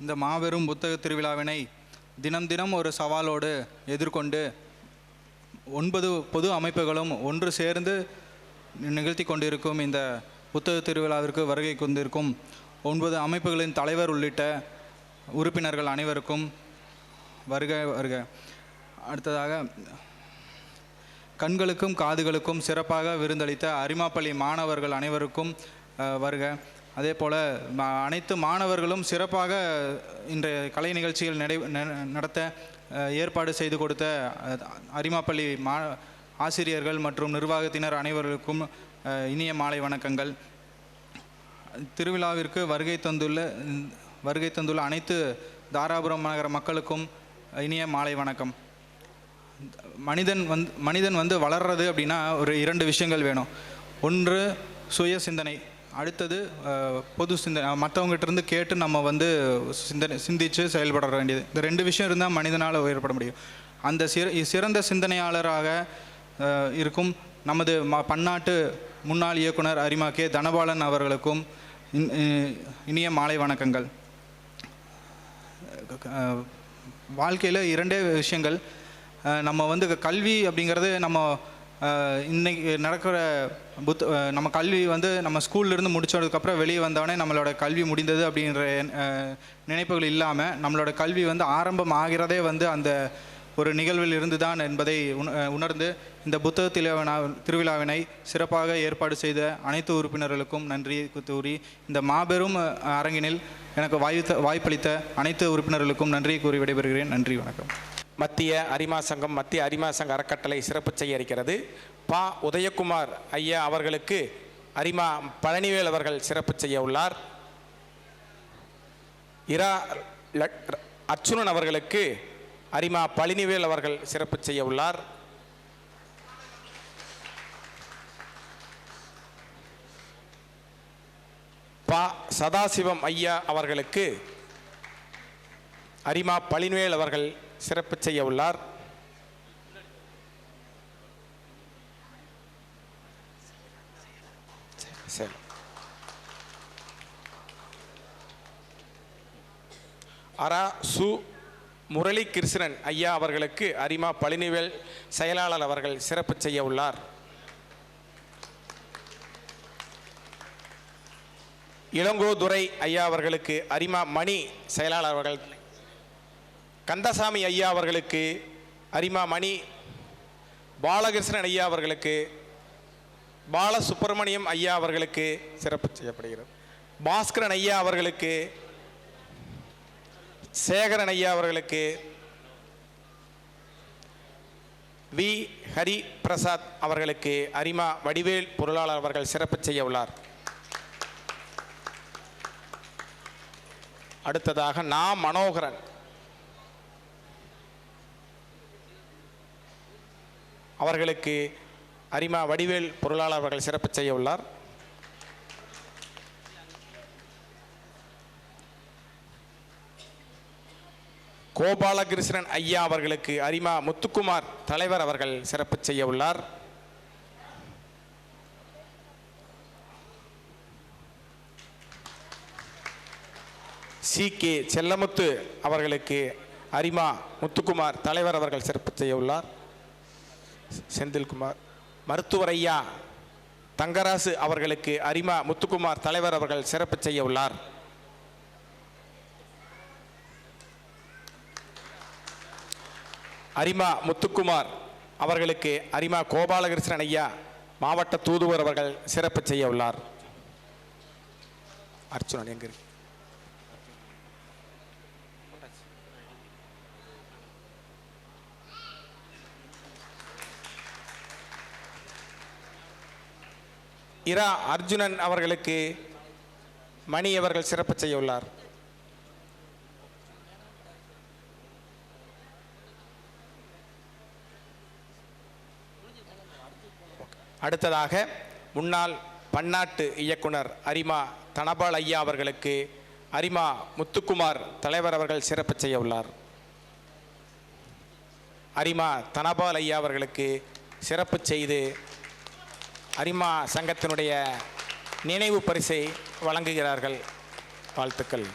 இந்த மாபெரும் புத்தக திருவிழாவினை தினம் தினம் ஒரு சவாலோடு எதிர்கொண்டு 9 பொது அமைப்புகளும் ஒன்று சேர்ந்து நிகழ்த்தி கொண்டிருக்கும் இந்த புத்தக திருவிழாவிற்கு வருகை கொண்டிருக்கும் 9 அமைப்புகளின் தலைவர் உள்ளிட்ட உறுப்பினர்கள் அனைவருக்கும் வருக. அடுத்ததாக கண்களுக்கும் காதுகளுக்கும் சிறப்பாக விருந்தளித்த அரிமாப்பள்ளி மாணவர்கள் அனைவருக்கும் வருக. அதே போல் அனைத்து மாணவர்களும் சிறப்பாக இன்றைய கலை நிகழ்ச்சிகள் நடத்த ஏற்பாடு செய்து கொடுத்த அரிமாப்பள்ளி ஆசிரியர்கள் மற்றும் நிர்வாகத்தினர் அனைவருக்கும் இனிய மாலை வணக்கங்கள். திருவிழாவிற்கு வருகை தந்துள்ள அனைத்து தாராபுரம் நகர மக்களுக்கும் இனிய மாலை வணக்கம். மனிதன் வந்து வளர்றது அப்படின்னா ஒரு 2 விஷயங்கள் வேணும். ஒன்று சுய சிந்தனை, அடுத்தது பொது சிந்தனை. மற்றவங்ககிட்ட கேட்டு நம்ம வந்து சிந்தித்து செயல்பட வேண்டியது. இந்த 2 விஷயம் இருந்தால் மனிதனால் உயர்பட முடியும். அந்த சிறந்த சிந்தனையாளராக இருக்கும் நமது பன்னாட்டு முன்னாள் இயக்குனர் அரிமா கே தனபாலன் அவர்களுக்கும் இனிய மாலை வணக்கங்கள். வாழ்க்கையில் 2 விஷயங்கள். நம்ம வந்து கல்வி அப்படிங்கிறது நம்ம இன்றைக்கி நடக்கிற நம்ம கல்வி வந்து நம்ம ஸ்கூல்லேருந்து முடிச்சதுக்கப்புறம் வெளியே வந்தோடனே நம்மளோட கல்வி முடிந்தது அப்படின்ற நினைப்புகள் இல்லாமல் நம்மளோட கல்வி வந்து ஆரம்பம் ஆகிறதே வந்து அந்த ஒரு நிகழ்வில் இருந்து தான் என்பதை உணர்ந்து இந்த புத்தக திருவிழாவினை சிறப்பாக ஏற்பாடு செய்த அனைத்து உறுப்பினர்களுக்கும் நன்றி கூறி இந்த மாபெரும் அரங்கினில் எனக்கு வாய்ப்பளித்த அனைத்து உறுப்பினர்களுக்கும் நன்றி கூறி விடைபெறுகிறேன். நன்றி, வணக்கம். மத்திய அரிமா சங்க அறக்கட்டளை சிறப்பு செய்ய இருக்கிறது. பா உதயகுமார் ஐயா அவர்களுக்கு அரிமா பழனிவேல் அவர்கள் சிறப்பு செய்ய உள்ளார். இரா அர்ச்சுனன் அவர்களுக்கு அரிமா பழனிவேல் அவர்கள் சிறப்பு செய்ய உள்ளார். பா சதாசிவம் ஐயா அவர்களுக்கு அரிமா பழனிவேல் அவர்கள் சிறப்பு செய்ய உள்ளார். அரா சு முரளி கிருஷ்ணன் ஐயா அவர்களுக்கு அரிமா பழனிவேல் செயலாளர் அவர்கள் சிறப்பு செய்ய உள்ளார். இளங்கோதுரை ஐயா அவர்களுக்கு அரிமா மணி செயலாளர் அவர்கள், கந்தசாமி ஐயா அவர்களுக்கு அரிமா மணி, பாலகிருஷ்ணன் ஐயா அவர்களுக்கு, பாலசுப்பிரமணியம் ஐயா அவர்களுக்கு சிறப்பு செய்யப்படுகிறது. பாஸ்கரன் ஐயா அவர்களுக்கு, சேகரன் ஐயா அவர்களுக்கு, வி ஹரி பிரசாத் அவர்களுக்கு அரிமா வடிவேல் பொருளாளர் அவர்கள் சிறப்பு செய்ய உள்ளார். அடுத்ததாக மனோகரன் அவர்களுக்கு அரிமா வடிவேல் பொருளாளர் அவர்கள் சிறப்பு செய்ய உள்ளார். கோபாலகிருஷ்ணன் ஐயா அவர்களுக்கு அரிமா முத்துக்குமார் தலைவர் அவர்கள் சிறப்பு செய்ய உள்ளார். சி கே செல்லமுத்து அவர்களுக்கு அரிமா முத்துக்குமார் தலைவர் அவர்கள் சிறப்பு செய்ய உள்ளார். செந்தில்குமார் மருத்துவர் ஐயா தங்கராசு அவர்களுக்கு அரிமா முத்துக்குமார் தலைவர் அவர்கள் சிறப்பு செய்ய உள்ளார். அரிமா முத்துக்குமார் அவர்களுக்கு அரிமா கோபாலகிருஷ்ணன் ஐயா மாவட்ட தூதுவர் அவர்கள் சிறப்பு செய்ய உள்ளார். அர்ச்சுனன் எங்க இருக்கு? இரா அர்ஜுனன் அவர்களுக்கு மணி அவர்கள் சிறப்பு செய்ய உள்ளார். அடுத்ததாக முன்னாள் பன்னாட்டு இயக்குனர் அரிமா தனபால் ஐயா அவர்களுக்கு அரிமா முத்துக்குமார் தலைவர் அவர்கள் சிறப்பு செய்ய உள்ளார். அரிமா தனபால் ஐயா அவர்களுக்கு சிறப்பு செய்து அரிமா சங்கத்தினுடைய நினைவு பரிசை வழங்குகிறார்கள். வாழ்த்துக்கள்.